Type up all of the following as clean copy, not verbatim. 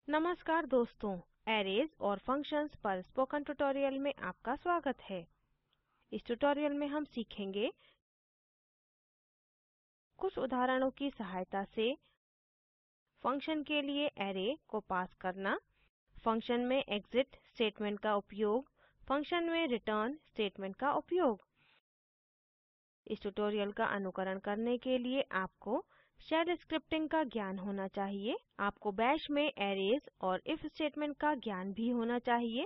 नमस्कार दोस्तों, एरेज और फंक्शंस पर स्पोकन ट्यूटोरियल में आपका स्वागत है। इस ट्यूटोरियल में हम सीखेंगे कुछ उदाहरणों की सहायता से फंक्शन के लिए एरे को पास करना, फंक्शन में एग्जिट स्टेटमेंट का उपयोग, फंक्शन में रिटर्न स्टेटमेंट का उपयोग। इस ट्यूटोरियल का अनुकरण करने के लिए आपको शेल स्क्रिप्टिंग का ज्ञान होना चाहिए। आपको बैश में एरेज और इफ स्टेटमेंट का ज्ञान भी होना चाहिए।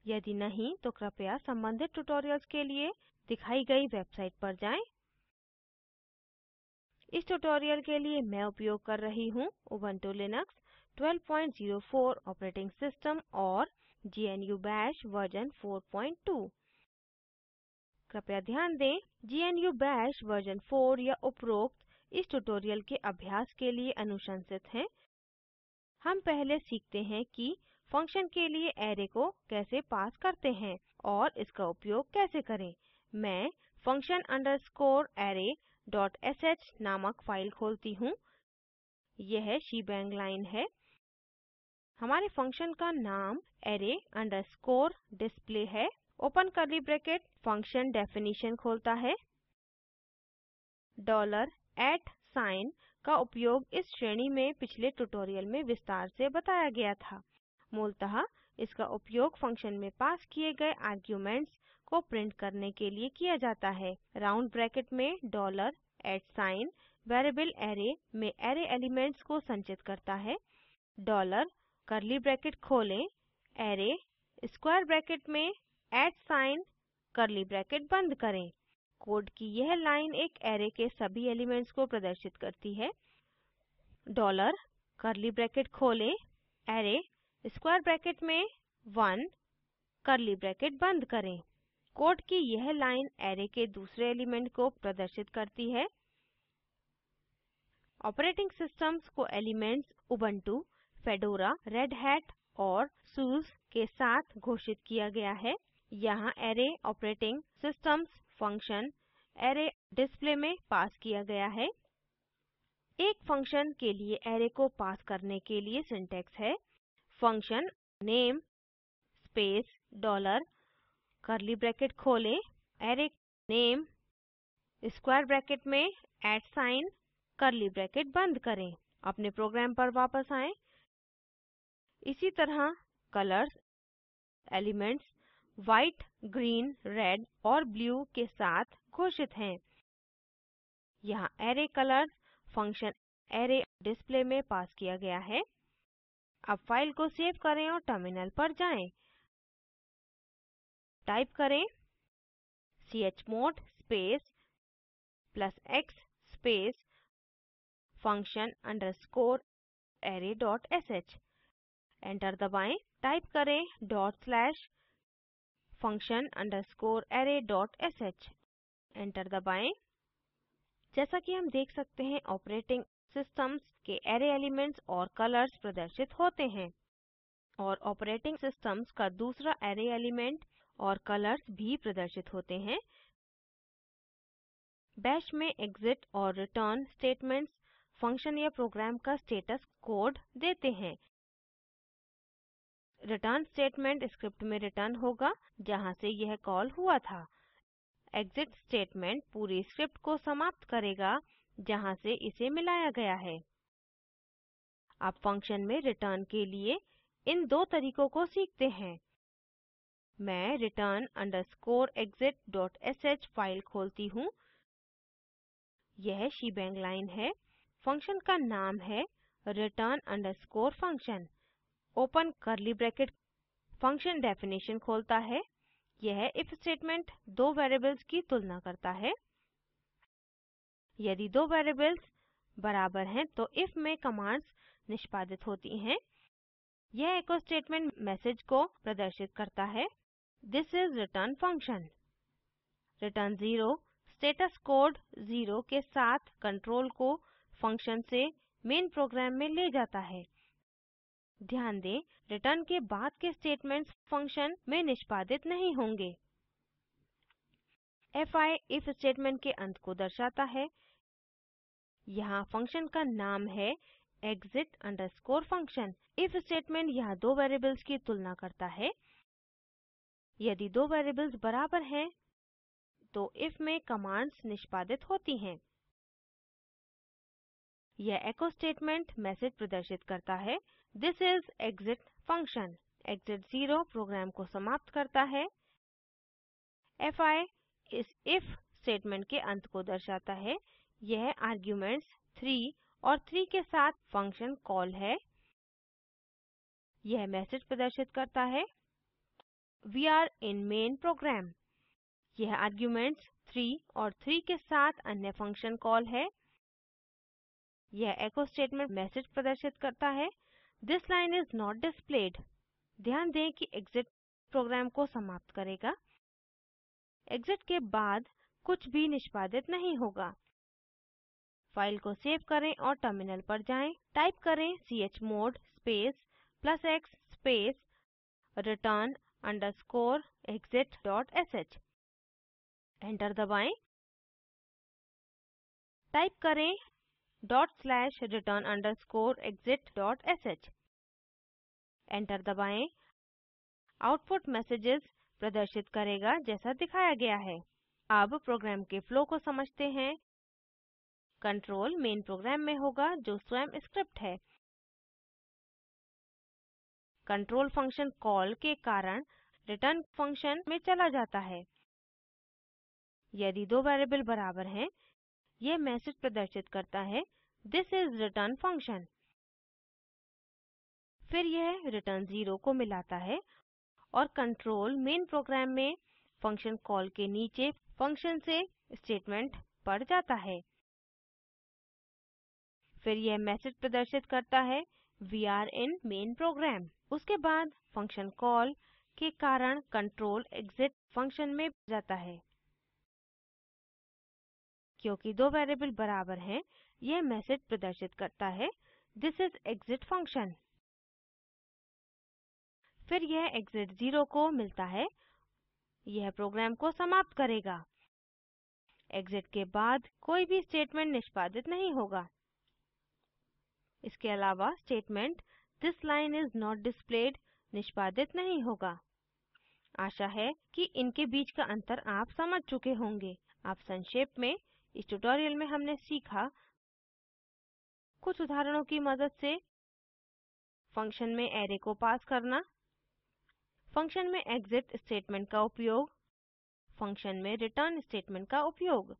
यदि नहीं तो कृपया संबंधित ट्यूटोरियल्स के लिए दिखाई गई वेबसाइट पर जाएं। इस ट्यूटोरियल के लिए मैं उपयोग कर रही हूँ उबुंटू लिनक्स 1204 ऑपरेटिंग सिस्टम और GNU Bash वर्जन 42। कृपया ध्यान दें, GNU Bash वर्जन 4 या उपरोक्त इस ट्यूटोरियल के अभ्यास के लिए अनुशंसित हैं। हम पहले सीखते हैं कि फंक्शन के लिए एरे को कैसे पास करते हैं और इसका उपयोग कैसे करें। मैं function underscore array dot sh नामक फ़ाइल खोलती हूँ। यह शीबैंग लाइन है। हमारे फंक्शन का नाम array अंडरस्कोर डिस्प्ले है। Open curly bracket function definition खोलता है। $@ का उपयोग इस श्रेणी में पिछले ट्यूटोरियल में विस्तार से बताया गया था। मूलतः इसका उपयोग फंक्शन में पास किए गए आर्ग्यूमेंट्स को प्रिंट करने के लिए किया जाता है। राउंड ब्रैकेट में $@ वेरिएबल अराय में अराय एलिमेंट्स को संचित करता है। डॉलर कर्ली ब्रैकेट खोलें अराय स्क्वायर ब्रैकेट में कर्ली ब्रैकेट बंद करें। कोड की यह लाइन एक अराय के सभी एलिमेंट्स को प्रदर्शित करती है। डॉलर कर्ली ब्रैकेट खोलें अराय स्क्वायर ब्रैकेट में 1 कर्ली ब्रैकेट बंद करें। कोड की यह लाइन अराय के दूसरे एलिमेंट को प्रदर्शित करती है। ऑपरेटिंग सिस्टम्स को elements Ubuntu, fedora, red hat और सूस के साथ घोषित किया गया है। यहाँ array operating systems function array display में पास किया गया है। एक फंक्शन के लिए अराय को पास करने के लिए सिंटैक्स है function name space dollar curly bracket खोलें अराय नेम स्क्वायर ब्रैकेट में @ कर्ली ब्रैकेट बंद करें। अपने प्रोग्राम पर वापस आएं। इसी तरह colours elements white, green, red और ब्लू के साथ घोषित हैं। यहाँ array colours function array display में पास किया गया है। अब फाइल को सेव करें और टर्मिनल पर जाएं। टाइप करें chmod space +x space function underscore array dot sh। Enter दबाएं। टाइप करें /function underscore array dot sh। Enter दबाएं। जैसा कि हम देख सकते हैं ऑपरेटिंग सिस्टम्स के अराय एलिमेंट्स और कलर्स प्रदर्शित होते हैं और ऑपरेटिंग सिस्टम्स का दूसरा अराय एलिमेंट और कलर्स भी प्रदर्शित होते हैं। बैश में एग्जिट और रिटर्न स्टेटमेंट्स फंक्शन या प्रोग्राम का स्टेटस कोड देते हैं। रिटर्न स्टेटमेंट स्क्रिप्ट में रिटर्न होगा जहाँ से यह कॉल हुआ था। एग्जिट स्टेटमेंट पूरी स्क्रिप्ट को समाप्त करेगा जहाँ से इसे मिलाया गया है। अब फंक्शन में रिटर्न के लिए इन दो तरीकों को सीखते हैं। मैं return underscore exit dot sh file खोलती हूँ। यह शीबैंग लाइन है। फंक्शन का नाम है return underscore function। Open curly bracket function definition खोलता है। यह इफ स्टेटमेंट दो वेरिएबल्स की तुलना करता है। यदि दो वेरिएबल्स बराबर हैं तो इफ में कमांड्स निष्पादित होती हैं। यह एचो स्टेटमेंट मैसेज को प्रदर्शित करता है this is return function. Return 0 status code 0 के साथ कंट्रोल को फंक्शन से मेन प्रोग्राम में ले जाता है। ध्यान दें रिटर्न के बाद के स्टेटमेंट्स फंक्शन में निष्पादित नहीं होंगे। fi इफ स्टेटमेंट के अंत को दर्शाता है। यहाँ फंक्शन का नाम है exit underscore function। if statement यहाँ दो वेरिएबल्स की तुलना करता है। यदि दो वेरिएबल्स बराबर हैं तो if में कमांड्स निष्पादित होती हैं। यह echo स्टेटमेंट मैसेज प्रदर्शित करता है this is exit function। exit 0 programme को समाप्त करता है। fi इस if स्टेटमेंट के अंत को दर्शाता है। यह आर्ग्यूमेंट्स 3 और 3 के साथ फंक्शन कॉल है। यह मैसेज प्रदर्शित करता है we are in main program। यह आर्ग्यूमेंट्स 3 और 3 के साथ अन्य फंक्शन कॉल है। यह echo स्टेटमेंट मैसेज प्रदर्शित करता है this line is not displayed। ध्यान दें कि exit प्रोग्राम को समाप्त करेगा। exit के बाद कुछ भी निष्पादित नहीं होगा। फाइल को सेव करें और टर्मिनल पर जाएं। टाइप करें chmod space +x space return underscore exit dot sh। Enter दबाएं। टाइप करें /return underscore exit dot sh। Enter दबाएं। आउटपुट मैसेजेस प्रदर्शित करेगा जैसा दिखाया गया है। अब प्रोग्राम के फ्लो को समझते हैं। कंट्रोल मेन प्रोग्राम में होगा जो स्वयं स्क्रिप्ट है। कंट्रोल फंक्शन कॉल के कारण रिटर्न फंक्शन में चला जाता है। यदि दो वेरिएबल बराबर हैं यह मैसेज प्रदर्शित करता है this is return function। फिर यह रिटर्न 0 को मिलाता है और कंट्रोल मेन प्रोग्राम में फंक्शन कॉल के नीचे फंक्शन से स्टेटमेंट पढ़ जाता है। फिर यह मैसेज प्रदर्शित करता है we are in main program। उसके बाद फंक्शन कॉल के कारण कंट्रोल एग्जिट फंक्शन में जाता है। क्योंकि दो वेरिएबल बराबर हैं यह मैसेज प्रदर्शित करता है this is exit function। फिर यह exit 0 को मिलता है। यह प्रोग्राम को समाप्त करेगा। exit के बाद कोई भी स्टेटमेंट निष्पादित नहीं होगा। इसके अलावा statement this line is not displayed निष्पादित नहीं होगा। आशा है कि इनके बीच का अंतर आप समझ चुके होंगे। अब संक्षेप में इस ट्यूटोरियल में हमने सीखा कुछ उदाहरणों की मदद से फंक्शन में अरे को पास करना, फंक्शन में एग्जिट स्टेटमेंट का उपयोग, फंक्शन में रिटर्न स्टेटमेंट का उपयोग।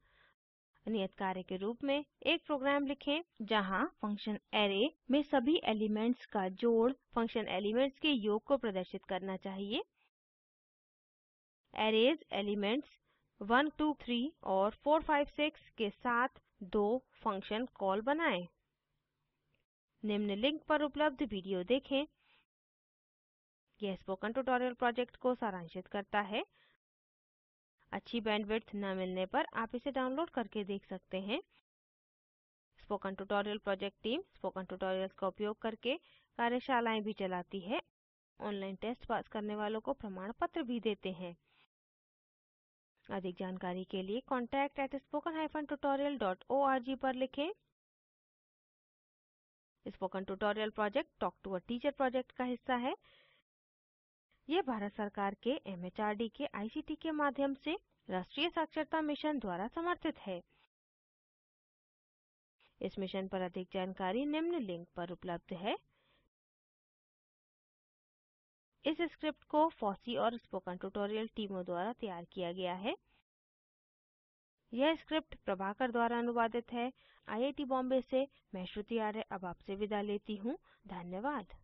नियत कार्य के रूप में एक प्रोग्राम लिखें जहां फंक्शन अरे में सभी एलिमेंट्स का जोड़ फंक्शन एलिमेंट्स के योग को प्रदर्शित करना चाहिए। अरेज एलिमेंट्स 1 2 3 और 4 5 6 के साथ दो फंक्शन कॉल बनाएं। निम्न लिंक पर उपलब्ध वीडियो देखें। यह स्पोकन ट्यूटोरियल प्रोजेक्ट को सारांशित करता है। अच्छी बैंडविड्थ न मिलने पर आप इसे डाउनलोड करके देख सकते हैं। Spoken tutorial project team spoken tutorials का उपयोग करके कार्यशालाएं भी चलाती है। ऑनलाइन टेस्ट पास करने वालों को प्रमाण पत्र भी देते हैं। अधिक जानकारी के लिए contact@spoken-tutorial.org पर लिखें। Spoken tutorial project talk to a teacher project का हिस्सा है। यह भारत सरकार के MHRD के ICT के माध्यम से राष्ट्रीय साक्षरता मिशन द्वारा समर्थित है। इस मिशन पर अधिक जानकारी निम्न लिंक पर उपलब्ध है। इस स्क्रिप्ट को फॉसी और स्पोकन ट्यूटोरियल टीमों द्वारा तैयार किया गया है। यह स्क्रिप्ट प्रभाकर द्वारा अनुवादित है। IIT बॉम्बे से मैं श्रुति आर्य अब आपसे विदा लेती हूँ। धन्यवाद।